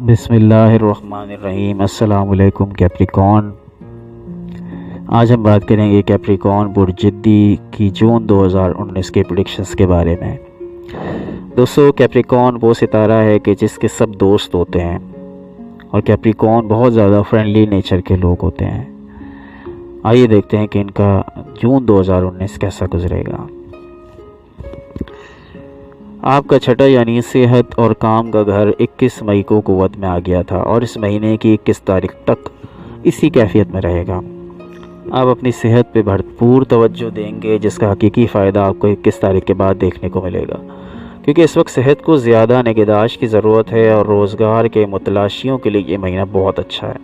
بسم اللہ الرحمن الرحیم۔ السلام علیکم کیپریکون۔ آج ہم بات کریں گے کیپریکون برج جدی کی جون 2019 کے پریڈکشنز کے بارے میں۔ دوستو، کیپریکون وہ ستارہ ہے کہ جس کے سب دوست ہوتے ہیں، اور کیپریکون بہت زیادہ فرینڈلی نیچر کے لوگ ہوتے ہیں۔ آئیے دیکھتے ہیں کہ ان کا جون 2019 کیسا گزرے گا۔ آپ کا چھٹا یعنی صحت اور کام کا گھر 21 مئی کو قوت میں آ گیا تھا اور اس مہینے کی 21 تاریخ تک اسی کیفیت میں رہے گا۔ آپ اپنی صحت پہ بھرپور توجہ دیں گے، جس کا حقیقی فائدہ آپ کو 21 تاریخ کے بعد دیکھنے کو ملے گا، کیونکہ اس وقت صحت کو زیادہ نگہداشت کی ضرورت ہے اور روزگار کے متلاشیوں کے لیے یہ مہینہ بہت اچھا ہے۔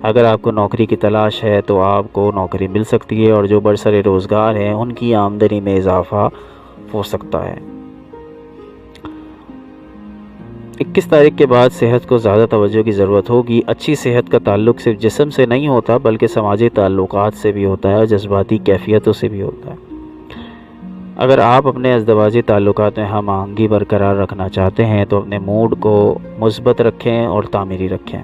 اگر آپ کو نوکری کی تلاش ہے تو آپ کو نوکری مل سکتی ہے، اور جو برسر روزگار ہیں ان کی آمدنی میں اضافہ ہو سکتا ہے۔ 21 تاریخ کے بعد صحت کو زیادہ توجہ کی ضرورت ہوگی۔ اچھی صحت کا تعلق صرف جسم سے نہیں ہوتا، بلکہ سماجی تعلقات سے بھی ہوتا ہے اور جذباتی کیفیتوں سے بھی ہوتا ہے۔ اگر آپ اپنے ازدواجی تعلقات میں ہم آہنگی برقرار رکھنا چاہتے ہیں تو اپنے موڈ کو مثبت رکھیں اور تعمیری رکھیں۔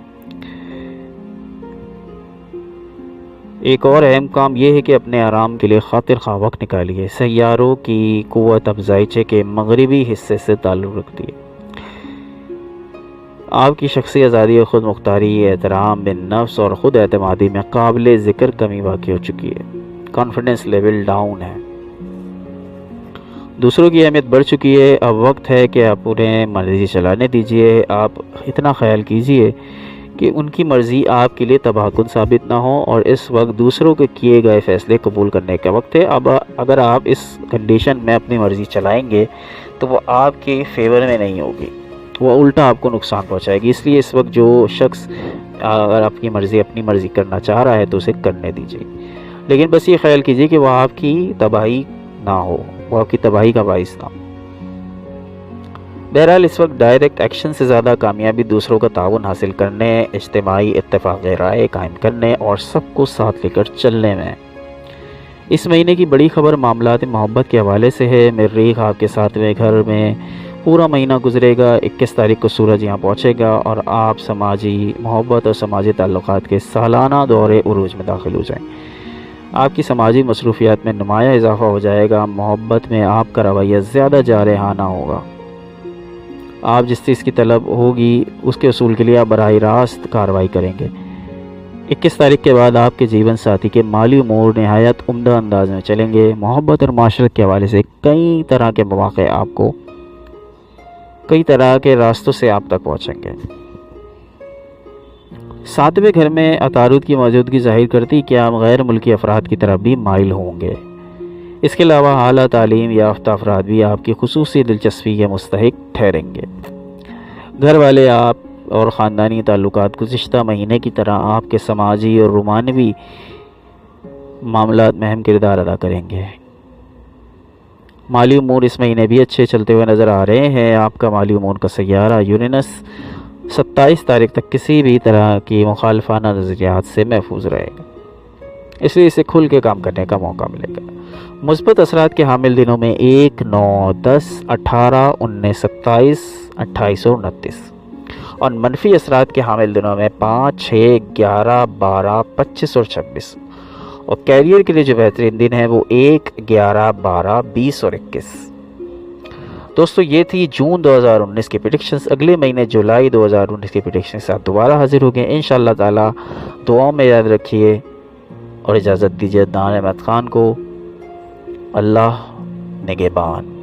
ایک اور اہم کام یہ ہے کہ اپنے آرام کے لیے خاطر خواہ وقت نکالیے۔ سیاروں کی قوت افزائچے کے مغربی حصے سے تعلق رکھتی ہے۔ آپ کی شخصی آزادی اور خود مختاری، احترام بالنفس اور خود اعتمادی میں قابل ذکر کمی واقع ہو چکی ہے۔ کانفیڈنس لیول ڈاؤن ہے۔ دوسروں کی اہمیت بڑھ چکی ہے۔ اب وقت ہے کہ آپ انہیں مرضی چلانے دیجیے۔ آپ اتنا خیال کیجیے کہ ان کی مرضی آپ کے لیے تباہ کن ثابت نہ ہو، اور اس وقت دوسروں کے کیے گئے فیصلے قبول کرنے کا وقت ہے۔ اب اگر آپ اس کنڈیشن میں اپنی مرضی چلائیں گے تو وہ آپ کے فیور میں نہیں ہوگی، وہ الٹا آپ کو نقصان پہنچائے گی۔ اس لیے اس وقت جو شخص اگر آپ کی مرضی اپنی مرضی کرنا چاہ رہا ہے تو اسے کرنے دیجیے، لیکن بس یہ خیال کیجیے کہ وہ آپ کی تباہی نہ ہو، وہ آپ کی تباہی کا باعث نہ ہو۔ بہرحال اس وقت ڈائریکٹ ایکشن سے زیادہ کامیابی دوسروں کا تعاون حاصل کرنے، اجتماعی اتفاق رائے قائم کرنے اور سب کو ساتھ لے کر چلنے میں۔ اس مہینے کی بڑی خبر معاملات محبت کے حوالے سے ہے۔ مریخ آپ کے 7ویں گھر میں پورا مہینہ گزرے گا۔ 21 تاریخ کو سورج یہاں پہنچے گا اور آپ سماجی محبت اور سماجی تعلقات کے سالانہ دورے عروج میں داخل ہو جائیں۔ آپ کی سماجی مصروفیات میں نمایاں اضافہ ہو جائے گا۔ محبت میں آپ کا رویہ زیادہ جارحانہ ہوگا۔ آپ جس چیز کی طلب ہوگی اس کے حصول کے لیے آپ براہ راست کارروائی کریں گے۔ 21 تاریخ کے بعد آپ کے جیون ساتھی کے مالی امور نہایت عمدہ انداز میں چلیں گے۔ محبت اور معاشرت کے حوالے سے کئی طرح کے مواقع آپ کو کئی طرح کے راستوں سے آپ تک پہنچیں گے۔ 7ویں گھر میں عطارد کی موجودگی ظاہر کرتی کہ آپ غیر ملکی افراد کی طرف بھی مائل ہوں گے۔ اس کے علاوہ اعلیٰ تعلیم یافتہ افراد بھی آپ کی خصوصی دلچسپی کے مستحق ٹھہریں گے۔ گھر والے آپ اور خاندانی تعلقات گزشتہ مہینے کی طرح آپ کے سماجی اور رومانوی معاملات میں اہم کردار ادا کریں گے۔ مالی امور اس مہینے بھی اچھے چلتے ہوئے نظر آ رہے ہیں۔ آپ کا مالی امور کا سیارہ یورینس 27 تاریخ تک کسی بھی طرح کی مخالفانہ نظریات سے محفوظ رہے گا، اس لیے اسے کھل کے کام کرنے کا موقع ملے گا۔ مثبت اثرات کے حامل دنوں میں 1، 9، 10، 18، 19، 27، 28 اور 29، اور منفی اثرات کے حامل دنوں میں 5، 6، 11، 12، 25 اور 26، اور کیریئر کے لیے جو بہترین دن ہے وہ 1، 11، 12، 20 اور 21۔ دوستو، یہ تھی جون 2019 کی پریڈکشنز۔ اگلے مہینے جولائی 2019 کی پریڈکشن کے ساتھ دوبارہ حاضر ہو گئے انشاءاللہ تعالی۔ دعاؤں میں یاد رکھیے اور اجازت دیجیے عدنان احمد خان کو۔ اللہ نگہبان۔